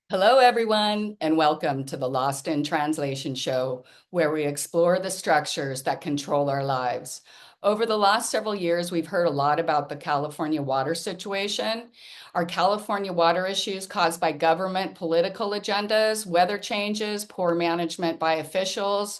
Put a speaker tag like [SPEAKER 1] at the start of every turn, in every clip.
[SPEAKER 1] Hello, everyone, and welcome to the Lost in Translation show, where we explore the structures that control our lives. Over the last several years, we've heard a lot about the California water situation. Are California water issues caused by government political agendas, weather changes, poor management by officials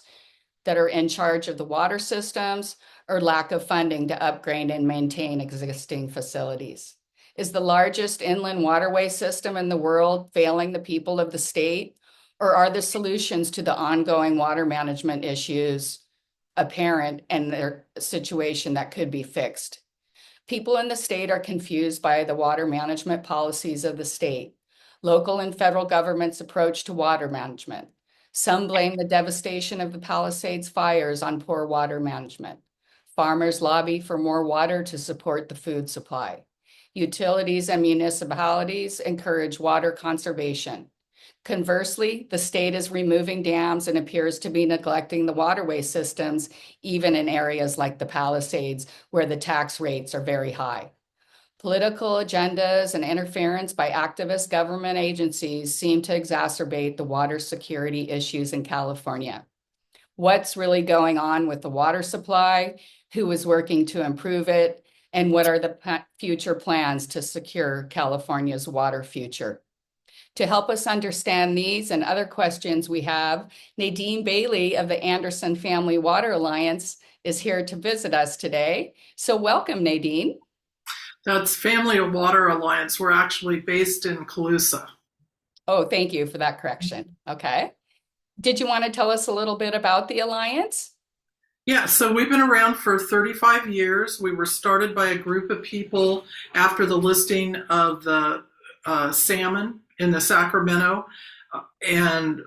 [SPEAKER 1] that are in charge of the water systems, or lack of funding to upgrade and maintain existing facilities? Is the largest inland waterway system in the world failing the people of the state? Or are the solutions to the ongoing water management issues apparent and their situation that could be fixed? People in the state are confused by the water management policies of the state, local and federal government's approach to water management. Some blame the devastation of the Palisades fires on poor water management. Farmers lobby for more water to support the food supply. Utilities and municipalities encourage water conservation. Conversely, the state is removing dams and appears to be neglecting the waterway systems, even in areas like the Palisades, where the tax rates are very high. Political agendas and interference by activist government agencies seem to exacerbate the water security issues in California. What's really going on with the water supply? Who is working to improve it? And what are the future plans to secure California's water future? To help us understand these and other questions we have, Nadine Bailey of the Anderson Family Water Alliance is here to visit us today. So welcome, Nadine.
[SPEAKER 2] That's Family Water Alliance. We're actually based in Colusa.
[SPEAKER 1] Oh, thank you for that correction. Okay. Did you want to tell us a little bit about the Alliance?
[SPEAKER 2] Yeah, so we've been around for 35 years. We were started by a group of people after the listing of the salmon in the Sacramento. And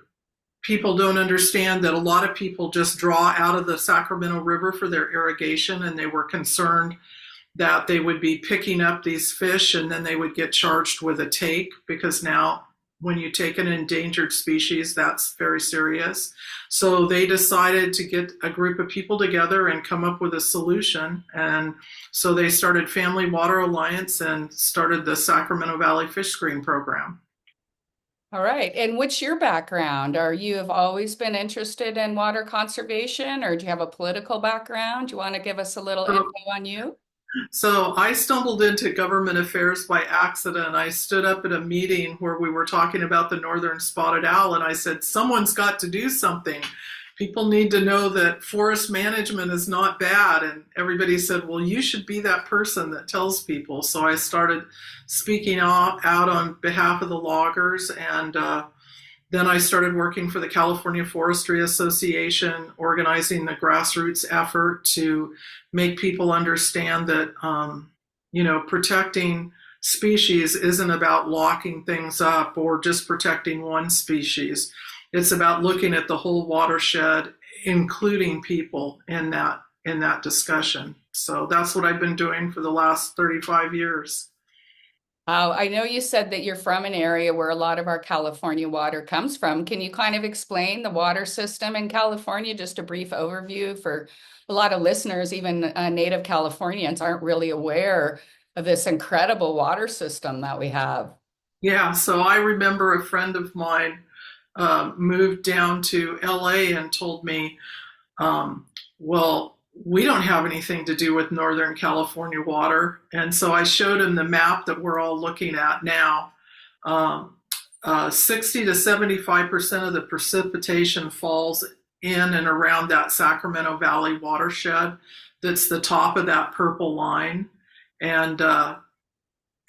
[SPEAKER 2] people don't understand that a lot of people just draw out of the Sacramento River for their irrigation, and they were concerned that they would be picking up these fish and then they would get charged with a take, because now when you take an endangered species, that's very serious. So they decided to get a group of people together and come up with a solution. And so they started Family Water Alliance and started the Sacramento Valley Fish Screen program.
[SPEAKER 1] All right. And what's your background? Are you have always been interested in water conservation, or do you have a political background? Do you want to give us a little
[SPEAKER 2] So
[SPEAKER 1] info on you?
[SPEAKER 2] So I stumbled into government affairs by accident. I stood up at a meeting where we were talking about the northern spotted owl, and I said, someone's got to do something. People need to know that forest management is not bad. And everybody said, well, you should be that person that tells people. So I started speaking out on behalf of the loggers, and then I started working for the California Forestry Association, organizing the grassroots effort to make people understand that, protecting species isn't about locking things up or just protecting one species. It's about looking at the whole watershed, including people in that discussion. So that's what I've been doing for the last 35 years.
[SPEAKER 1] I know you said that you're from an area where a lot of our California water comes from. Can you kind of explain the water system in California? Just a brief overview for a lot of listeners, even native Californians aren't really aware of this incredible water system that we have.
[SPEAKER 2] Yeah, so I remember a friend of mine moved down to LA and told me, well, we don't have anything to do with Northern California water. And so I showed him the map that we're all looking at now. 60 to 75% of the precipitation falls in and around that Sacramento Valley watershed. That's the top of that purple line. And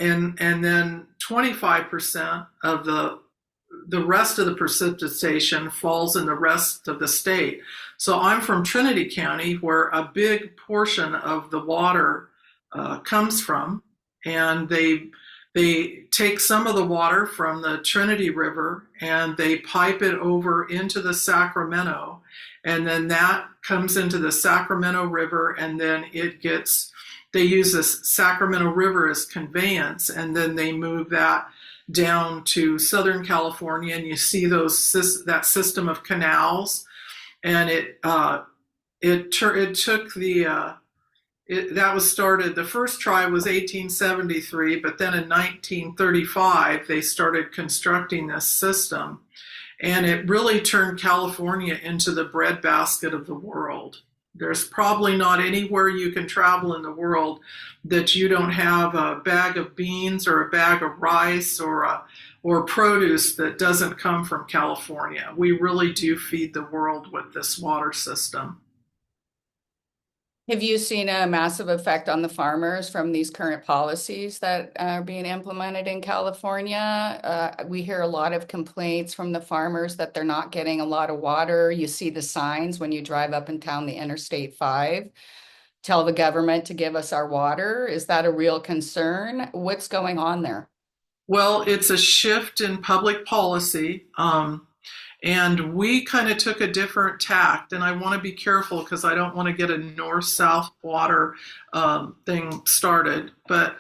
[SPEAKER 2] then 25% of the rest of the precipitation falls in the rest of the state. So I'm from Trinity County, where a big portion of the water comes from, and they take some of the water from the Trinity River and they pipe it over into the Sacramento, and then that comes into the Sacramento River, and then they use the Sacramento River as conveyance, and then they move that down to Southern California, and you see that system of canals, and it took the That was started, the first try was 1873, but then in 1935 they started constructing this system. And it really turned California into the breadbasket of the world. There's probably not anywhere you can travel in the world that you don't have a bag of beans or a bag of rice or produce that doesn't come from California. We really do feed the world with this water system.
[SPEAKER 1] Have you seen a massive effect on the farmers from these current policies that are being implemented in California? We hear a lot of complaints from the farmers that they're not getting a lot of water. You see the signs when you drive up and down the Interstate 5, tell the government to give us our water. Is that a real concern? What's going on there?
[SPEAKER 2] Well, it's a shift in public policy. And we kind of took a different tact. And I want to be careful because I don't want to get a north-south water thing started. But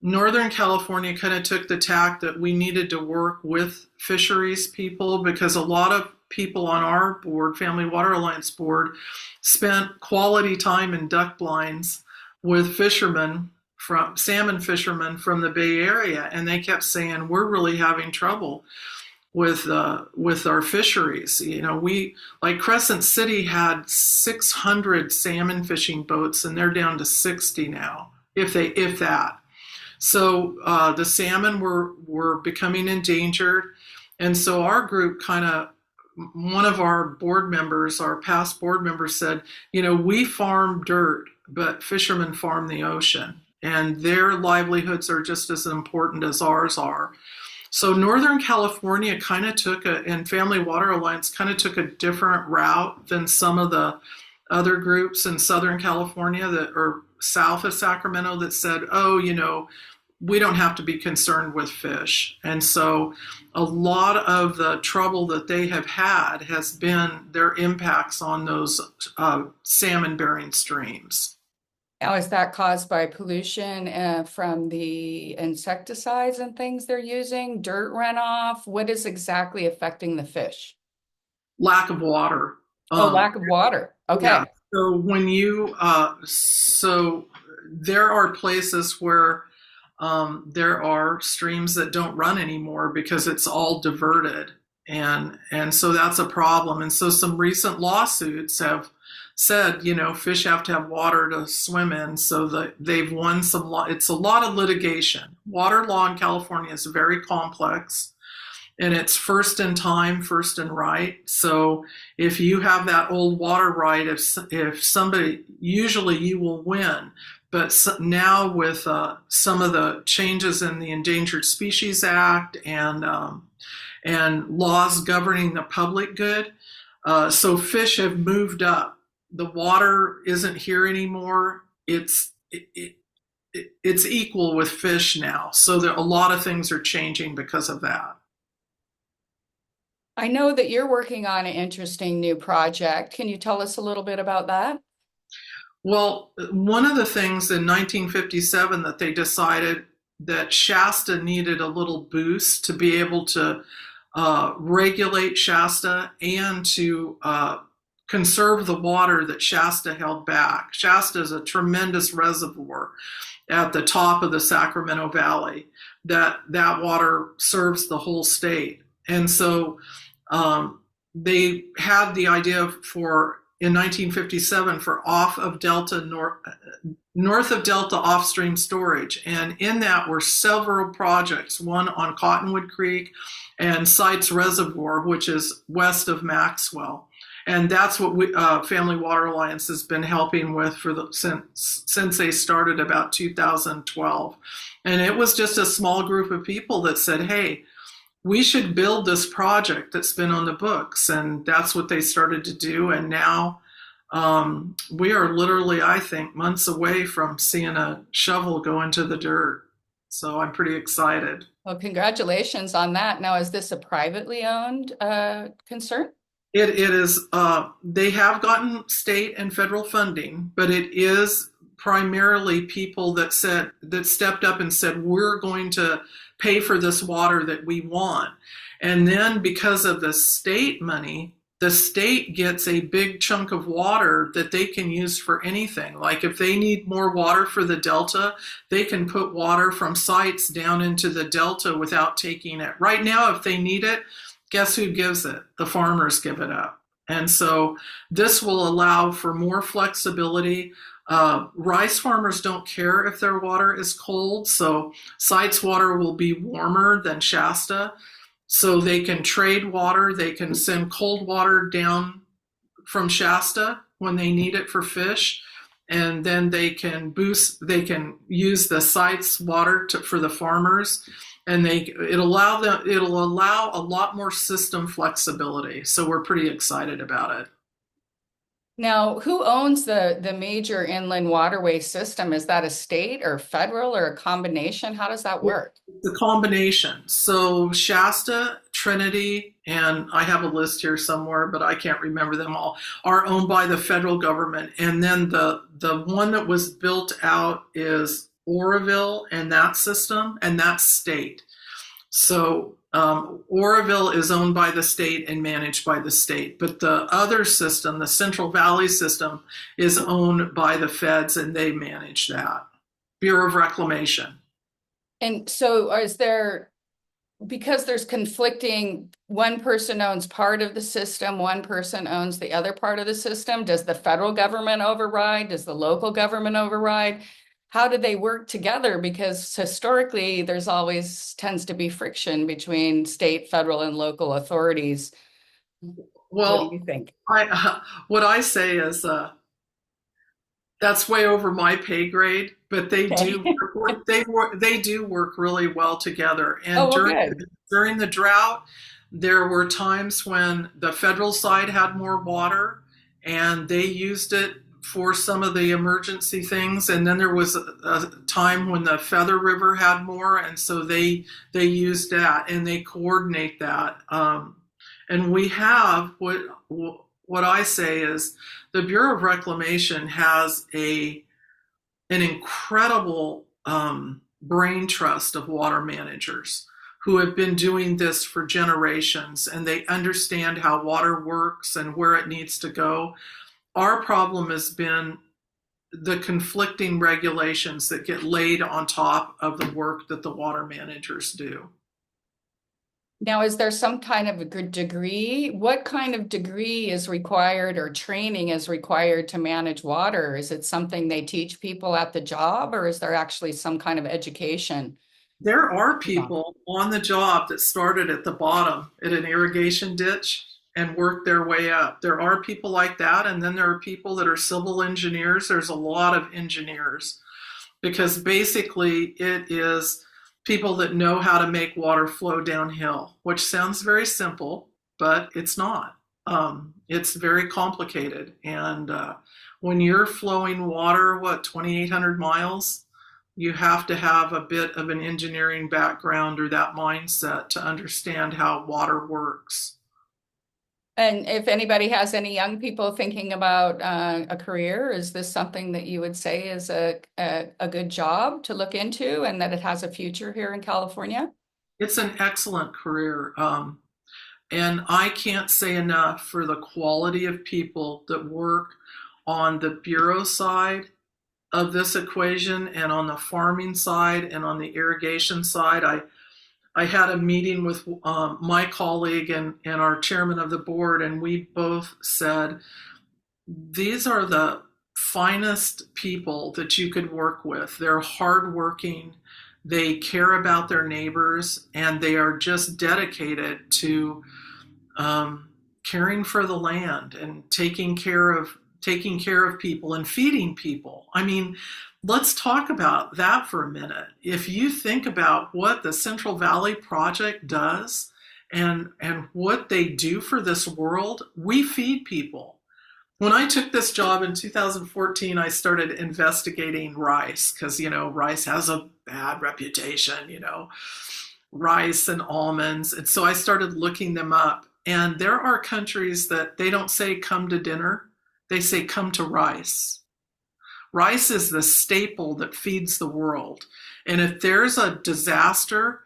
[SPEAKER 2] Northern California kind of took the tact that we needed to work with fisheries people because a lot of people on our board, Family Water Alliance board, spent quality time in duck blinds with fishermen from salmon fishermen from the Bay Area, and they kept saying we're really having trouble with our fisheries. You know, we like Crescent City had 600 salmon fishing boats, and they're down to 60 now, if that. So the salmon were becoming endangered, and so our group kind of, one of our board members, our past board members said, you know, we farm dirt, but fishermen farm the ocean, and their livelihoods are just as important as ours are. So Northern California kind of and Family Water Alliance kind of took a different route than some of the other groups in Southern California that are south of Sacramento that said, oh, you know, we don't have to be concerned with fish. And so a lot of the trouble that they have had has been their impacts on those salmon-bearing streams.
[SPEAKER 1] Now, is that caused by pollution from the insecticides and things they're using, dirt runoff? What is exactly affecting the fish?
[SPEAKER 2] Lack of water.
[SPEAKER 1] Lack of water. Okay.
[SPEAKER 2] Yeah. So when so there are places where there are streams that don't run anymore because it's all diverted. And so that's a problem. And so some recent lawsuits have said, you know, fish have to have water to swim in. So they've won some law. It's a lot of litigation. Water law in California is very complex, and it's first in time, first in right. So if you have that old water right, if somebody, usually you will win. But now with some of the changes in the Endangered Species Act and laws governing the public good, so fish have moved up. The water isn't here anymore. It's equal with fish now. So a lot of things are changing because of that.
[SPEAKER 1] I know that you're working on an interesting new project. Can you tell us a little bit about that?
[SPEAKER 2] Well, one of the things in 1957 that they decided that Shasta needed a little boost to be able to regulate Shasta and to conserve the water that Shasta held back. Shasta is a tremendous reservoir at the top of the Sacramento Valley that water serves the whole state. And so they had the idea in 1957 for north of Delta off-stream storage. And in that were several projects, one on Cottonwood Creek and Sites Reservoir, which is west of Maxwell. And that's what Family Water Alliance has been helping with since they started about 2012. And it was just a small group of people that said, hey, we should build this project that's been on the books. And that's what they started to do. And now we are literally, I think, months away from seeing a shovel go into the dirt. So I'm pretty excited.
[SPEAKER 1] Well, congratulations on that. Now, is this a privately owned concern?
[SPEAKER 2] It is, they have gotten state and federal funding, but it is primarily people that stepped up and said, we're going to pay for this water that we want. And then because of the state money, the state gets a big chunk of water that they can use for anything. Like if they need more water for the Delta, they can put water from sites down into the Delta without taking it. Right now, if they need it, guess who gives it? The farmers give it up. And so this will allow for more flexibility. Rice farmers don't care if their water is cold, so sites water will be warmer than Shasta. So they can trade water, they can send cold water down from Shasta when they need it for fish, and then they can use the site's water for the farmers, and it'll allow a lot more system flexibility. So we're pretty excited about it.
[SPEAKER 1] Now, who owns the major inland waterway system? Is that a state or federal or a combination? How does that work?
[SPEAKER 2] The combination. So Shasta, Trinity, and I have a list here somewhere, but I can't remember them all, are owned by the federal government. And then the one that was built out is Oroville and that system, and that's state. So Oroville is owned by the state and managed by the state, but the other system, the Central Valley system, is owned by the feds and they manage that. Bureau of Reclamation.
[SPEAKER 1] And so because there's conflicting, one person owns part of the system, one person owns the other part of the system, does the federal government override? Does the local government override? How do they work together? Because historically, there's always tends to be friction between state, federal, and local authorities.
[SPEAKER 2] Well,
[SPEAKER 1] what do you think?
[SPEAKER 2] what I say is that's way over my pay grade, but they do they do work really well together. And during the drought, there were times when the federal side had more water, and they used it for some of the emergency things, and then there was a time when the Feather River had more, and so they used that, and they coordinate that. And we have what I say is the Bureau of Reclamation has an incredible brain trust of water managers who have been doing this for generations, and they understand how water works and where it needs to go. Our problem has been the conflicting regulations that get laid on top of the work that the water managers do.
[SPEAKER 1] Now, is there some kind of a good degree? What kind of degree is required or training is required to manage water? Is it something they teach people at the job, or is there actually some kind of education?
[SPEAKER 2] There are people on the job that started at the bottom at an irrigation ditch and work their way up. There are people like that, and then there are people that are civil engineers. There's a lot of engineers, because basically it is people that know how to make water flow downhill, which sounds very simple, but it's not. It's very complicated. And when you're flowing water, 2,800 miles, you have to have a bit of an engineering background or that mindset to understand how water works.
[SPEAKER 1] And if anybody has any young people thinking about a career, is this something that you would say is a good job to look into and that it has a future here in California?
[SPEAKER 2] It's an excellent career. And I can't say enough for the quality of people that work on the Bureau side of this equation and on the farming side and on the irrigation side. I had a meeting with my colleague and our chairman of the board, and we both said, these are the finest people that you could work with. They're hardworking, they care about their neighbors, and they are just dedicated to caring for the land and taking care of people and feeding people. I mean, let's talk about that for a minute. If you think about what the Central Valley Project does and what they do for this world, we feed people. When I took this job in 2014, I started investigating rice because, rice has a bad reputation, rice and almonds. And so I started looking them up. And there are countries that they don't say come to dinner, they say come to rice. Rice is the staple that feeds the world. And if there's a disaster,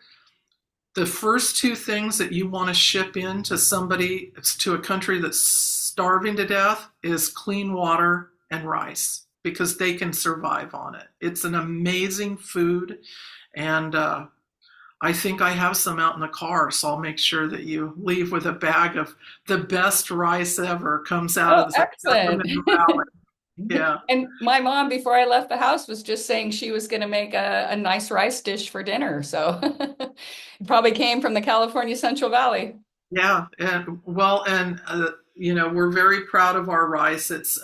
[SPEAKER 2] the first two things that you want to ship in to somebody, to a country that's starving to death, is clean water and rice, because they can survive on it. It's an amazing food. And I think I have some out in the car, so I'll make sure that you leave with a bag of the best rice ever comes out
[SPEAKER 1] Oh,
[SPEAKER 2] of the
[SPEAKER 1] excellent.
[SPEAKER 2] Sacramento Valley. Yeah.
[SPEAKER 1] And my mom, before I left the house, was just saying she was going to make a nice rice dish for dinner. So it probably came from the California Central Valley.
[SPEAKER 2] Yeah, and well, and we're very proud of our rice. It's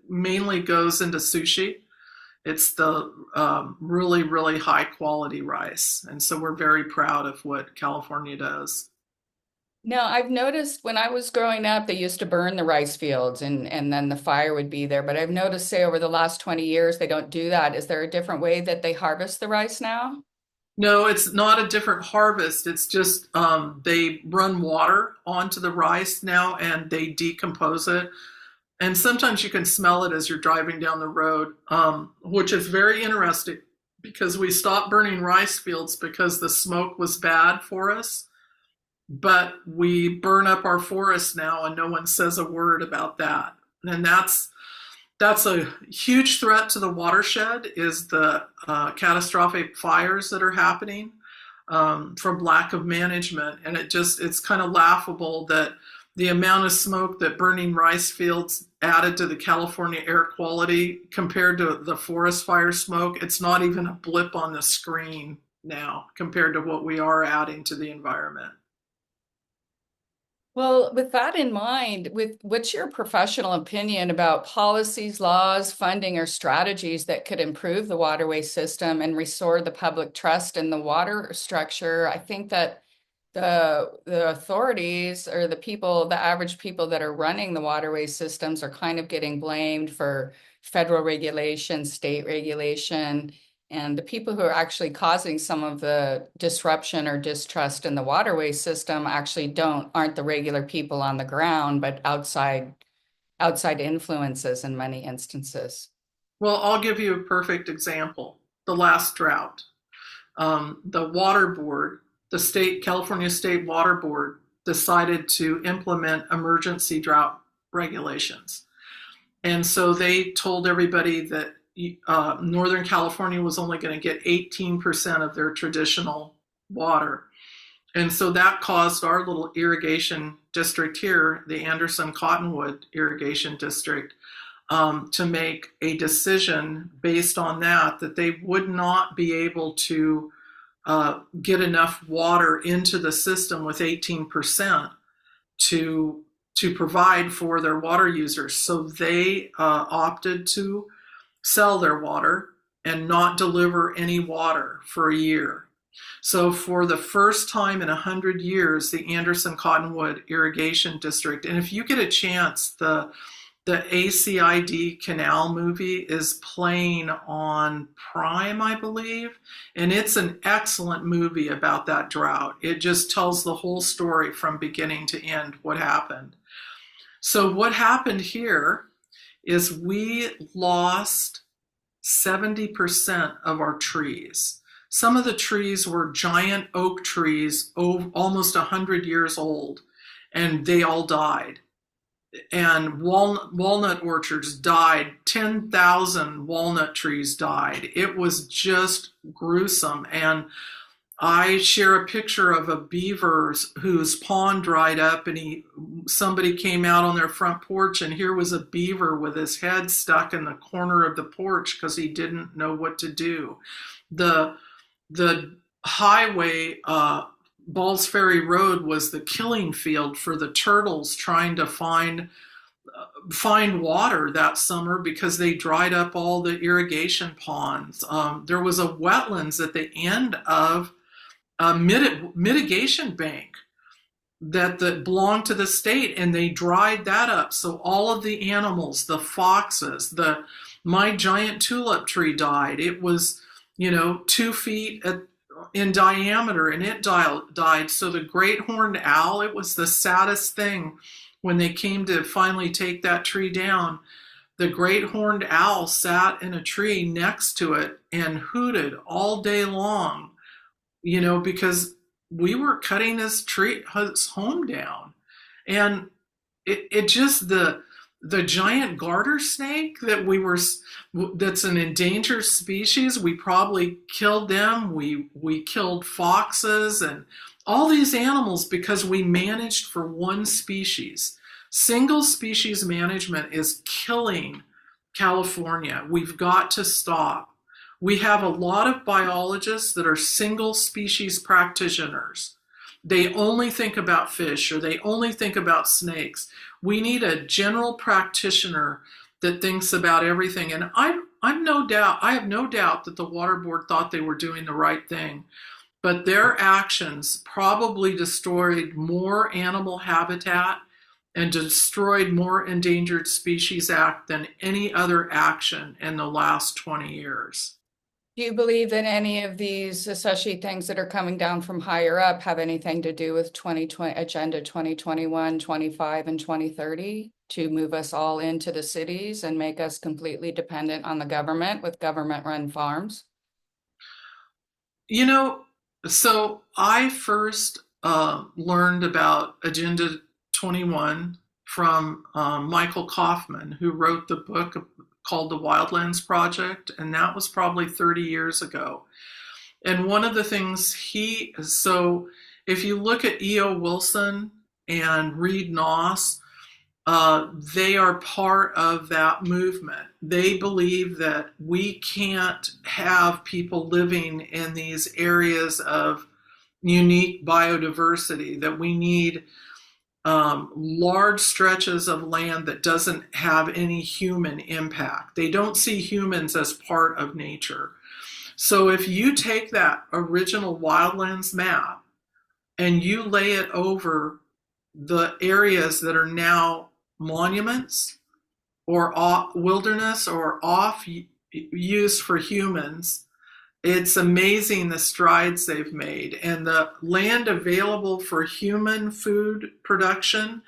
[SPEAKER 2] mainly goes into sushi. It's the really, really high quality rice, and so we're very proud of what California does.
[SPEAKER 1] Now, I've noticed when I was growing up, they used to burn the rice fields and then the fire would be there. But I've noticed, say, over the last 20 years, they don't do that. Is there a different way that they harvest the rice now?
[SPEAKER 2] No, it's not a different harvest. It's just they run water onto the rice now and they decompose it. And sometimes you can smell it as you're driving down the road, which is very interesting because we stopped burning rice fields because the smoke was bad for us. But we burn up our forests now and no one says a word about that. And that's a huge threat to the watershed, is the catastrophic fires that are happening from lack of management. And it's kind of laughable that the amount of smoke that burning rice fields added to the California air quality compared to the forest fire smoke, it's not even a blip on the screen now compared to what we are adding to the environment.
[SPEAKER 1] Well, with that in mind, what's your professional opinion about policies, laws, funding, or strategies that could improve the waterway system and restore the public trust in the water structure? I think that the authorities or the people, the average people that are running the waterway systems are kind of getting blamed for federal regulation, state regulation, and the people who are actually causing some of the disruption or distrust in the waterway system actually aren't the regular people on the ground, but outside influences in many instances.
[SPEAKER 2] Well, I'll give you a perfect example. The last drought. The water board, the California State Water Board, decided to implement emergency drought regulations. And so they told everybody that Northern California was only going to get 18% of their traditional water. And so that caused our little irrigation district here, the Anderson Cottonwood Irrigation District, to make a decision based on that they would not be able to get enough water into the system with 18% to provide for their water users. So they opted to sell their water and not deliver any water for a year. So for the first time in 100 years, the Anderson Cottonwood Irrigation District, and if you get a chance, the ACID Canal movie is playing on Prime, I believe, and it's an excellent movie about that drought. It just tells the whole story from beginning to end, what happened. So what happened here is we lost 70% of our trees. Some of the trees were giant oak trees, almost 100 years old, and they all died. And walnut orchards died. 10,000 walnut trees died. It was just gruesome. And I share a picture of a beaver whose pond dried up, and somebody came out on their front porch, and here was a beaver with his head stuck in the corner of the porch because he didn't know what to do. The highway, Balls Ferry Road, was the killing field for the turtles trying to find water that summer because they dried up all the irrigation ponds. There was a wetlands at the end of a mitigation bank that belonged to the state, and they dried that up. So all of the animals, the foxes, my giant tulip tree died. It was 2 feet in diameter, and it died. So the great horned owl, it was the saddest thing when they came to finally take that tree down. The great horned owl sat in a tree next to it and hooted all day long because we were cutting his home down. And it just the giant garter snake that's an endangered species. We probably killed them. We killed foxes and all these animals because we managed for one species. Single species management is killing California. We've got to stop. We have a lot of biologists that are single species practitioners. They only think about fish or they only think about snakes. We need a general practitioner that thinks about everything. And I have no doubt that the water board thought they were doing the right thing, but their actions probably destroyed more animal habitat and destroyed more Endangered Species Act than any other action in the last 20 years.
[SPEAKER 1] Do you believe that any of these, especially things that are coming down from higher up, have anything to do with 2020 Agenda 2021, 25, and 2030 to move us all into the cities and make us completely dependent on the government with government-run farms?
[SPEAKER 2] You know, so I first learned about Agenda 21 from Michael Coffman, who wrote the book called The Wildlands Project, and that was probably 30 years ago. And one of the things so if you look at E.O. Wilson and Reed Noss, they are part of that movement. They believe that we can't have people living in these areas of unique biodiversity, that we need large stretches of land that doesn't have any human impact. They don't see humans as part of nature. So if you take that original wildlands map and you lay it over the areas that are now monuments or wilderness or off use for humans, it's amazing the strides they've made, and the land available for human food production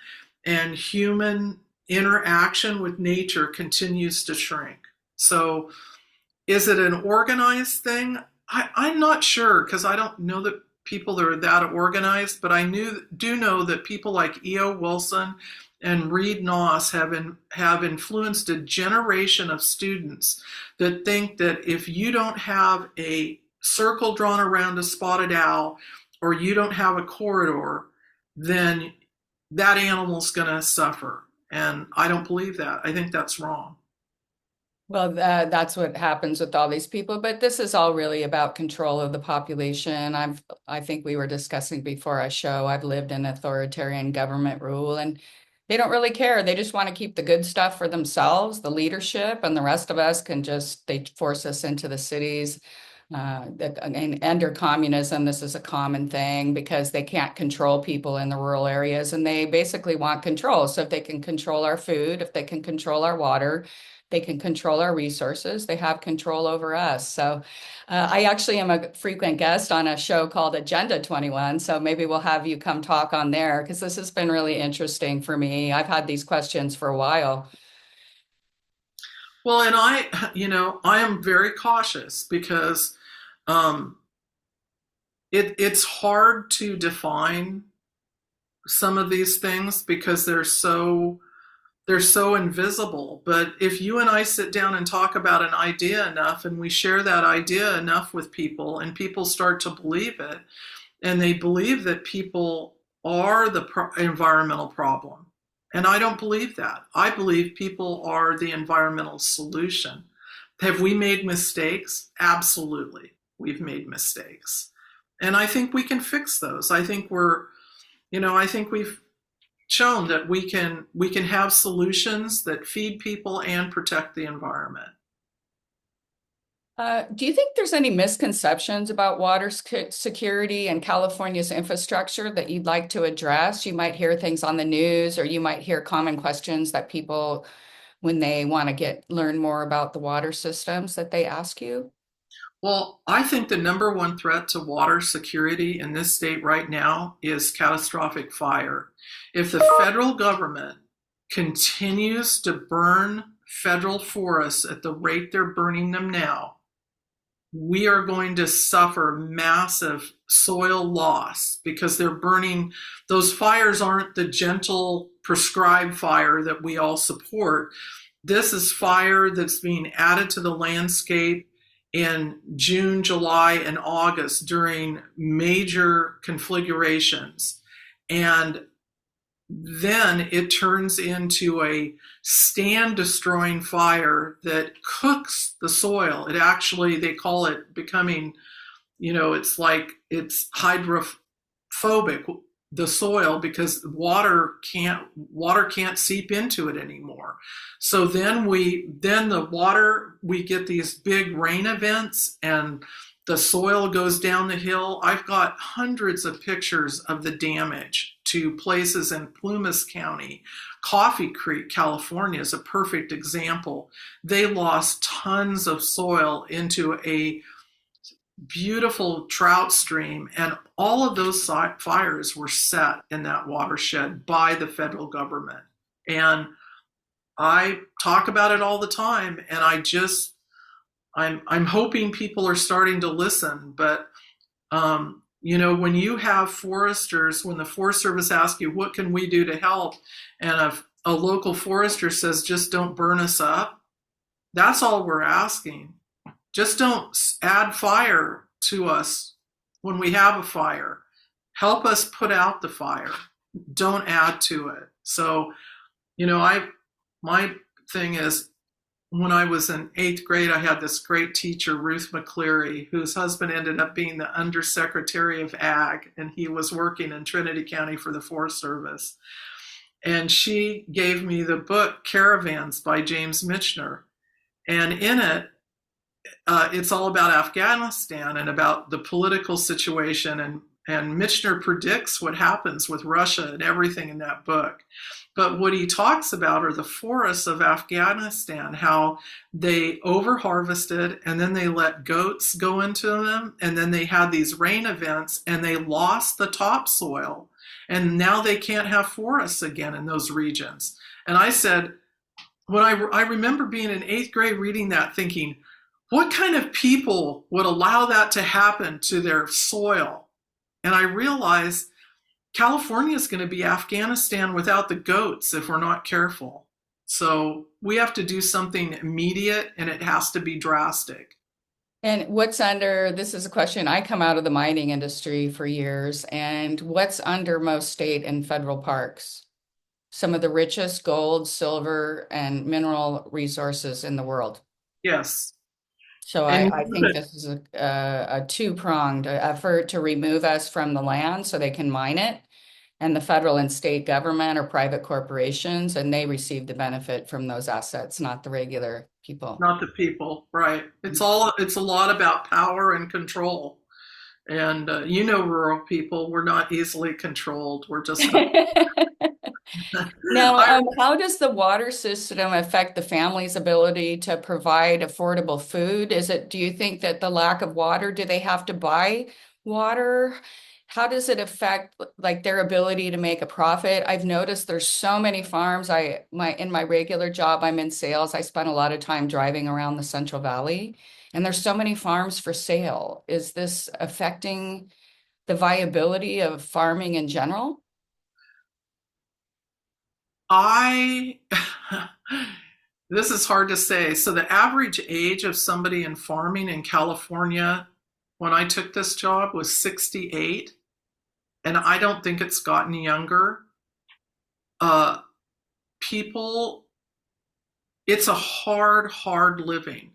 [SPEAKER 2] and human interaction with nature continues to shrink. So is it an organized thing? I'm not sure, because I don't know that people that are that organized, but do know that people like E.O. Wilson and Reed Noss have influenced a generation of students that think that if you don't have a circle drawn around a spotted owl or you don't have a corridor, then that animal's going to suffer. And I don't believe that. I think that's wrong.
[SPEAKER 1] Well, that's what happens with all these people, but this is all really about control of the population. I think we were discussing before our show, I've lived in authoritarian government rule, and they don't really care. They just want to keep the good stuff for themselves, the leadership, and the rest of us they force us into the cities. And under communism, this is a common thing because they can't control people in the rural areas, and they basically want control. So if they can control our food, if they can control our water, they can control our resources. They have control over us. So I actually am a frequent guest on a show called Agenda 21. So maybe we'll have you come talk on there, because this has been really interesting for me. I've had these questions for a while.
[SPEAKER 2] Well, and I am very cautious because it's hard to define some of these things because they're so invisible. But if you and I sit down and talk about an idea enough and we share that idea enough with people and people start to believe it, and they believe that people are the environmental problem. And I don't believe that. I believe people are the environmental solution. Have we made mistakes? Absolutely. We've made mistakes. And I think we can fix those. I think we've shown that we can have solutions that feed people and protect the environment.
[SPEAKER 1] Do you think there's any misconceptions about water security and California's infrastructure that you'd like to address? You might hear things on the news, or you might hear common questions that people, when they want to learn more about the water systems, that they ask you.
[SPEAKER 2] Well, I think the number one threat to water security in this state right now is catastrophic fire. If the federal government continues to burn federal forests at the rate they're burning them now, we are going to suffer massive soil loss because they're burning. Those fires aren't the gentle prescribed fire that we all support. This is fire that's being added to the landscape in June, July, and August during major conflagrations. And then it turns into a stand destroying fire that cooks the soil. It actually, they call it becoming, it's like it's hydrophobic, the soil, because water can't seep into it anymore. So then the water, we get these big rain events and the soil goes down the hill. I've got hundreds of pictures of the damage to places in Plumas County. Coffee Creek, California is a perfect example. They lost tons of soil into a beautiful trout stream, and all of those fires were set in that watershed by the federal government. And I talk about it all the time, and I'm hoping people are starting to listen. But when you have foresters, when the Forest Service asks you, what can we do to help? And a local forester says, just don't burn us up. That's all we're asking. Just don't add fire to us when we have a fire. Help us put out the fire. Don't add to it. So, my thing is, when I was in 8th grade, I had this great teacher, Ruth McCleary, whose husband ended up being the Undersecretary of Ag, and he was working in Trinity County for the Forest Service. And she gave me the book Caravans by James Michener. And in it, it's all about Afghanistan and about the political situation. And Michener predicts what happens with Russia and everything in that book. But what he talks about are the forests of Afghanistan, how they overharvested and then they let goats go into them. And then they had these rain events and they lost the topsoil. And now they can't have forests again in those regions. And I said, when I remember being in 8th grade reading that, thinking, what kind of people would allow that to happen to their soil? And I realized California is going to be Afghanistan without the goats if we're not careful. So we have to do something immediate, and it has to be drastic.
[SPEAKER 1] And this is a question, I come out of the mining industry for years, and what's under most state and federal parks? Some of the richest gold, silver, and mineral resources in the world.
[SPEAKER 2] Yes.
[SPEAKER 1] So I think this is a two-pronged effort to remove us from the land so they can mine it. And the federal and state government or private corporations, and they receive the benefit from those assets, not the regular people.
[SPEAKER 2] Not the people, right. It's a lot about power and control. And rural people, we're not easily controlled. We're just
[SPEAKER 1] Now, how does the water system affect the family's ability to provide affordable food? Do you think that the lack of water, do they have to buy water? How does it affect like their ability to make a profit? I've noticed there's so many farms. In my regular job, I'm in sales. I spent a lot of time driving around the Central Valley, and there's so many farms for sale. Is this affecting the viability of farming in general?
[SPEAKER 2] This is hard to say. So the average age of somebody in farming in California when I took this job was 68, and I don't think it's gotten younger. People, it's a hard living.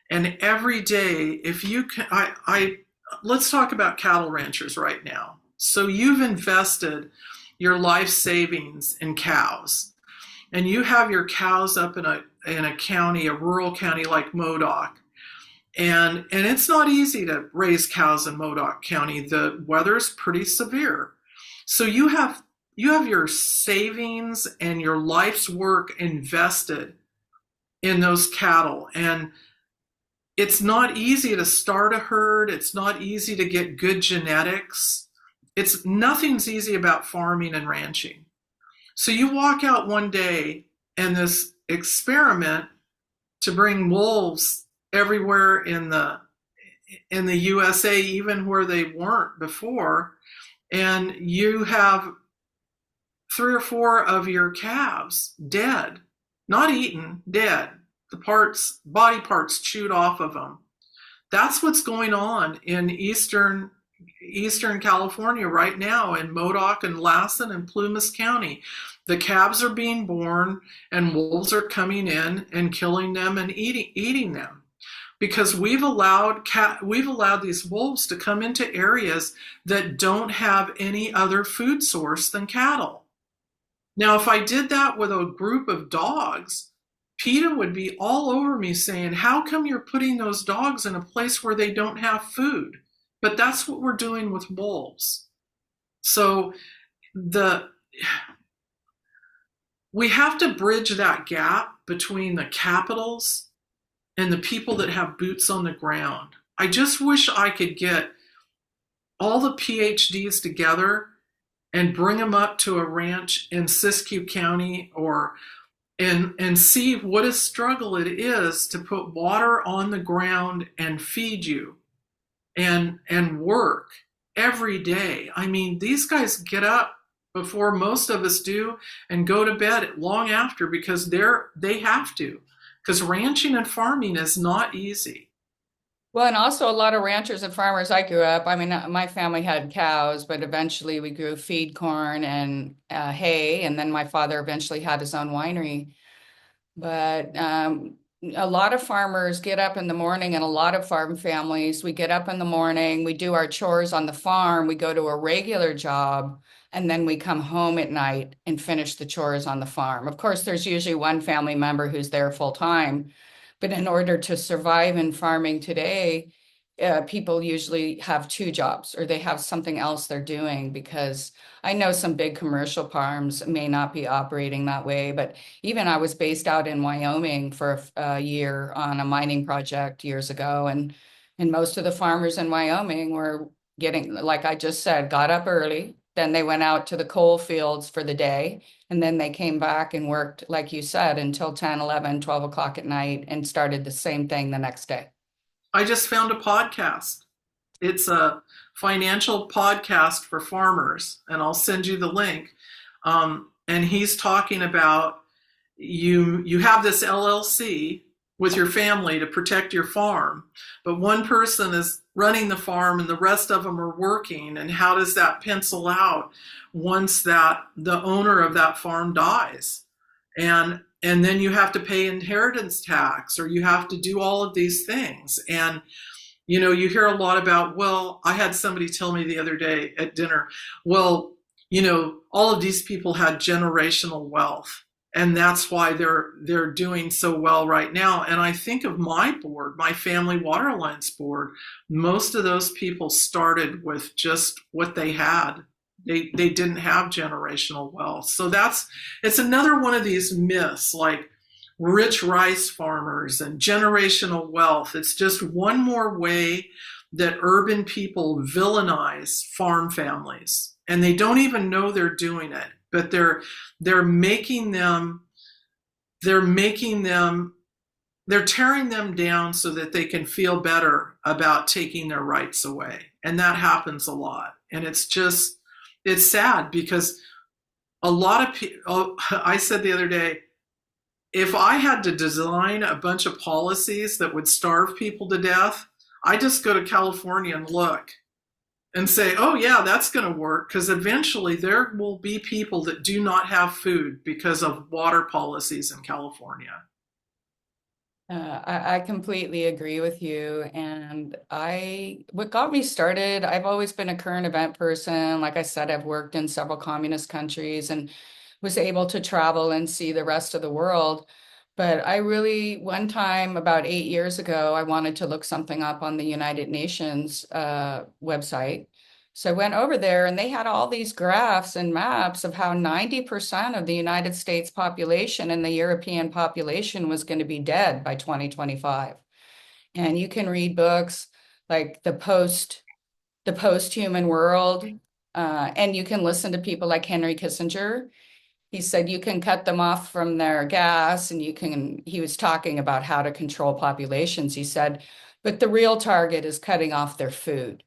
[SPEAKER 2] And every day, if you can, let's talk about cattle ranchers right now. So you've invested your life savings in cows, and you have your cows up in a county, a rural county like Modoc. And it's not easy to raise cows in Modoc County. The weather is pretty severe. So you have your savings and your life's work invested in those cattle. And it's not easy to start a herd. It's not easy to get good genetics. Nothing's easy about farming and ranching. So you walk out one day and this experiment to bring wolves everywhere in in the USA, even where they weren't before, and you have three or four of your calves dead, not eaten, dead. The parts, body parts chewed off of them. That's what's going on in Eastern California right now in Modoc and Lassen and Plumas County. The calves are being born and wolves are coming in and killing them and eating them because we've allowed these wolves to come into areas that don't have any other food source than cattle. Now, if I did that with a group of dogs, PETA would be all over me saying, how come you're putting those dogs in a place where they don't have food? But that's what we're doing with wolves. So the we have to bridge that gap between the capitals and the people that have boots on the ground. I just wish I could get all the PhDs together and bring them up to a ranch in Siskiyou County or and see what a struggle it is to put water on the ground and feed you and work every day. I mean, these guys get up before most of us do and go to bed long after because they have to. Because ranching and farming is not easy.
[SPEAKER 1] Well, and also a lot of ranchers and farmers I grew up. I mean, my family had cows, but eventually we grew feed corn and hay, and then my father eventually had his own winery. But a lot of farmers get up in the morning, and a lot of farm families, we get up in the morning, we do our chores on the farm, we go to a regular job, and then we come home at night and finish the chores on the farm. Of course, there's usually one family member who's there full time, but in order to survive in farming today, people usually have two jobs or they have something else they're doing because I know some big commercial farms may not be operating that way, but even I was based out in Wyoming for a year on a mining project years ago, and most of the farmers in Wyoming were getting, like I just said, got up early, then they went out to the coal fields for the day, and then they came back and worked, like you said, until 10, 11, 12 o'clock at night and started the same thing the next day.
[SPEAKER 2] I just found a podcast. It's a financial podcast for farmers, and I'll send you the link. And he's talking about you have this LLC with your family to protect your farm, but one person is running the farm and the rest of them are working. And how does that pencil out once that the owner of that farm dies? And then you have to pay inheritance tax or you have to do all of these things. And you hear a lot about, well, I had somebody tell me the other day at dinner, well, all of these people had generational wealth and that's why they're doing so well right now. And I think of my board, my family water alliance board, most of those people started with just what they had. They didn't have generational wealth. So it's another one of these myths like rich rice farmers and generational wealth. It's just one more way that urban people villainize farm families. And they don't even know they're doing it, but they're making them they're tearing them down so that they can feel better about taking their rights away. And that happens a lot. And it's sad because a lot of people, I said the other day, if I had to design a bunch of policies that would starve people to death, I just go to California and look and say, oh yeah, that's going to work, because eventually there will be people that do not have food because of water policies in California.
[SPEAKER 1] I completely agree with you. And what got me started, I've always been a current event person. Like I said, I've worked in several communist countries and was able to travel and see the rest of the world. But one time about 8 years ago, I wanted to look something up on the United Nations website. So I went over there and they had all these graphs and maps of how 90% of the United States population and the European population was going to be dead by 2025. And you can read books like the Post-Human World, and you can listen to people like Henry Kissinger. He said you can cut them off from their gas and he was talking about how to control populations. He said But the real target is cutting off their food.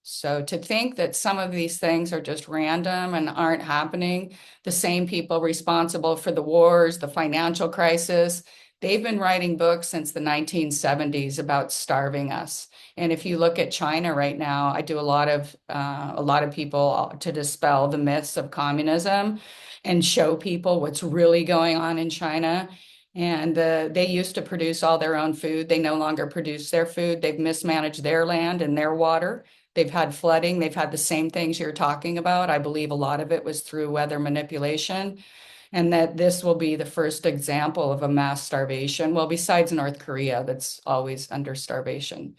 [SPEAKER 1] So to think that some of these things are just random and aren't happening, the same people responsible for the wars, the financial crisis, they've been writing books since the 1970s about starving us. And if you look at China right now, I do a lot of people to dispel the myths of communism and show people what's really going on in China. And they used to produce all their own food. They no longer produce their food. They've mismanaged their land and their water. They've had flooding. They've had the same things you're talking about. I believe a lot of it was through weather manipulation, and that this will be the first example of a mass starvation. Well, besides North Korea, that's always under starvation.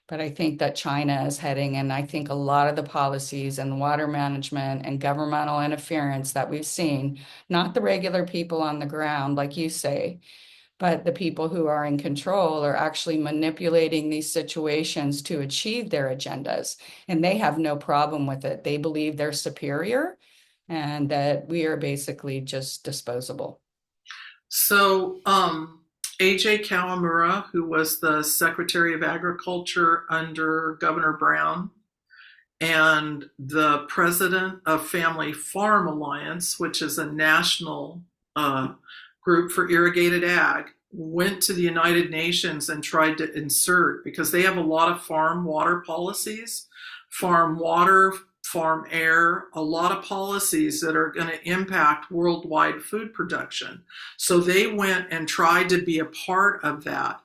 [SPEAKER 1] But I think that China is heading, and I think a lot of the policies and water management and governmental interference that we've seen, not the regular people on the ground, like you say, but the people who are in control are actually manipulating these situations to achieve their agendas. And they have no problem with it. They believe they're superior and that we are basically just disposable.
[SPEAKER 2] So, AJ Kawamura, who was the Secretary of Agriculture under Governor Brown, and the president of Family Farm Alliance, which is a national group for irrigated ag, went to the United Nations and tried to insert, because they have a lot of farm water policies, farm water, farm air, a lot of policies that are going to impact worldwide food production. So they went and tried to be a part of that.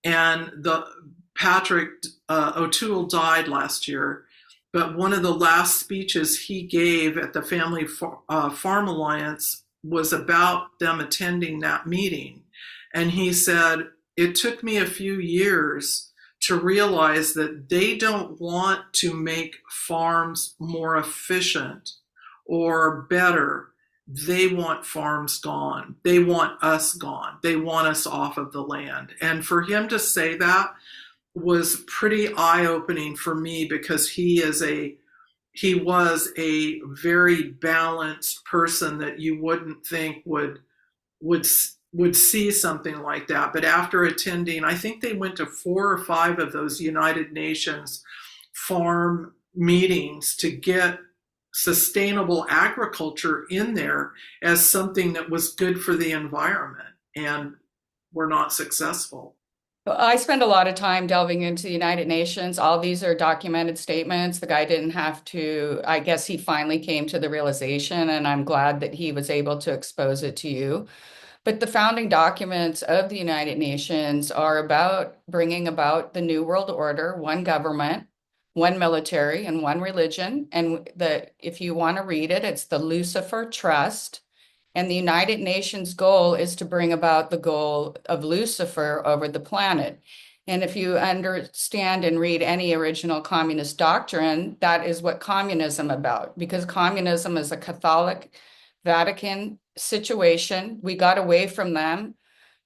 [SPEAKER 2] And the Patrick O'Toole died last year, but one of the last speeches he gave at the Family Farm Alliance was about them attending that meeting. And he said, it took me a few years to realize that they don't want to make farms more efficient or better. They want farms gone. They want us gone. They want us off of the land. And for him to say that was pretty eye-opening for me, because he was a very balanced person that you wouldn't think would see something like that. But after attending, I think they went to 4 or 5 of those United Nations farm meetings to get sustainable agriculture in there as something that was good for the environment, and were not successful.
[SPEAKER 1] I spend a lot of time delving into the United Nations. All these are documented statements. The guy didn't have to, I guess he finally came to the realization, and I'm glad that he was able to expose it to you. But the founding documents of the United Nations are about bringing about the New World Order, one government, one military, and one religion. And if you want to read it, it's the Lucifer Trust. And the United Nations goal is to bring about the goal of Lucifer over the planet. And if you understand and read any original communist doctrine, that is what communism about, because communism is a Catholic Vatican situation. We got away from them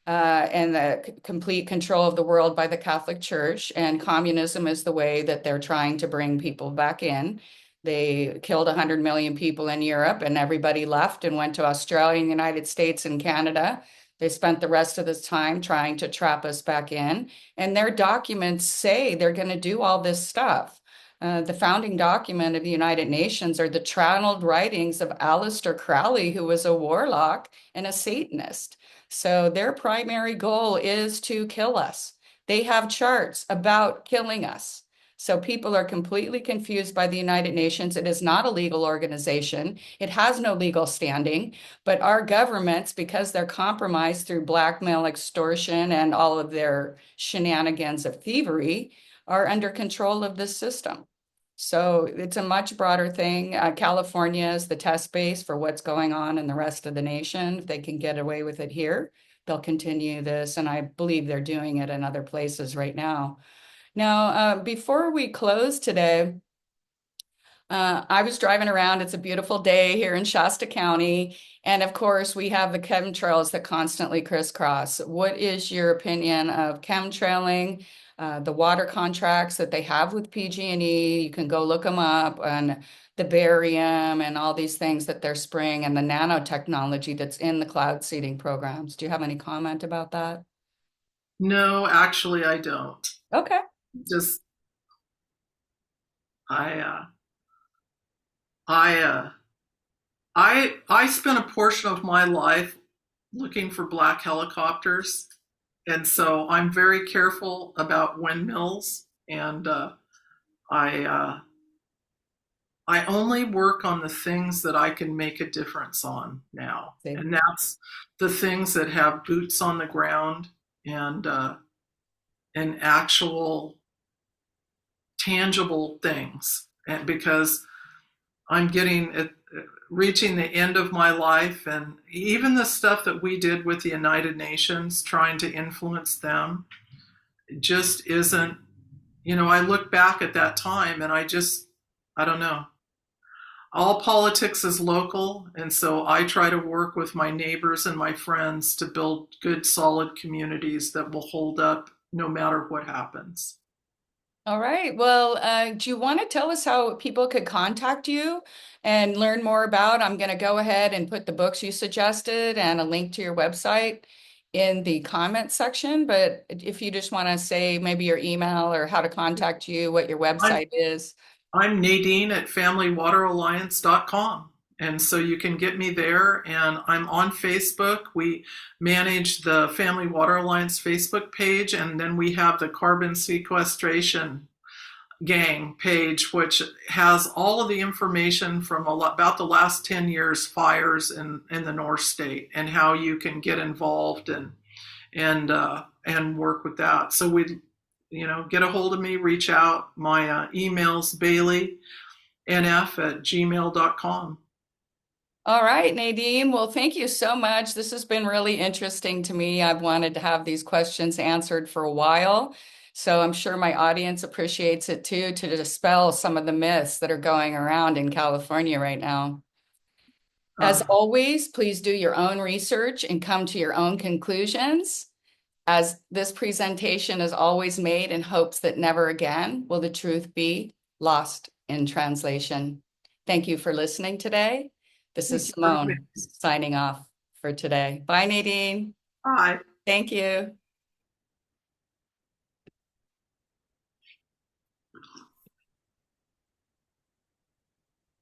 [SPEAKER 1] and the complete control of the world by the Catholic Church. And communism is the way that they're trying to bring people back in. They killed 100 million people in Europe, and everybody left and went to Australia, and the United States, and Canada. They spent the rest of this time trying to trap us back in. And their documents say they're going to do all this stuff. The founding document of the United Nations are the channeled writings of Aleister Crowley, who was a warlock and a Satanist. So their primary goal is to kill us. They have charts about killing us. So people are completely confused by the United Nations. It is not a legal organization. It has no legal standing, but our governments, because they're compromised through blackmail, extortion, and all of their shenanigans of thievery, are under control of this system. So it's a much broader thing. California is the test base for what's going on in the rest of the nation. If they can get away with it here, they'll continue this. And I believe they're doing it in other places right now. Now, before we close today, I was driving around. It's a beautiful day here in Shasta County. And of course, we have the chemtrails that constantly crisscross. What is your opinion of chemtrailing, the water contracts that they have with PG&E? You can go look them up, and the barium and all these things that they're spraying, and the nanotechnology that's in the cloud seeding programs. Do you have any comment about that?
[SPEAKER 2] No, actually, I don't.
[SPEAKER 1] Okay.
[SPEAKER 2] Just I I I spent a portion of my life looking for black helicopters, and so I'm very careful about windmills, and I I only work on the things that I can make a difference on now,
[SPEAKER 1] See.
[SPEAKER 2] and that's the things that have boots on the ground and actual tangible things. And because I'm getting it, reaching the end of my life, and even the stuff that we did with the United Nations, trying to influence them, just isn't. I look back at that time, and I don't know. All politics is local, and so I try to work with my neighbors and my friends to build good, solid communities that will hold up no matter what happens.
[SPEAKER 1] All right. Well, do you want to tell us how people could contact you and learn more about? I'm going to go ahead and put the books you suggested and a link to your website in the comment section. But if you just want to say maybe your email or how to contact you, what your
[SPEAKER 2] I'm
[SPEAKER 1] website is.
[SPEAKER 2] I'm Nadine at FamilyWaterAlliance.com. And so you can get me there. And I'm on Facebook. We manage the Family Water Alliance Facebook page. And then we have the Carbon Sequestration Gang page, which has all of the information from about the last 10 years fires in the North State and how you can get involved and work with that. So get a hold of me, reach out. My email's baileynf@gmail.com.
[SPEAKER 1] All right, Nadine. Well, thank you so much. This has been really interesting to me. I've wanted to have these questions answered for a while. So I'm sure my audience appreciates it too, to dispel some of the myths that are going around in California right now. As
[SPEAKER 2] Uh,
[SPEAKER 1] always, please do your own research and come to your own conclusions, as this presentation is always made in hopes that never again will the truth be lost in translation. Thank you for listening today. This
[SPEAKER 2] Thank
[SPEAKER 1] is
[SPEAKER 2] you for having
[SPEAKER 1] Simone
[SPEAKER 2] me.
[SPEAKER 1] signing off for today. Bye, Nadine.
[SPEAKER 2] Bye.
[SPEAKER 1] Thank you.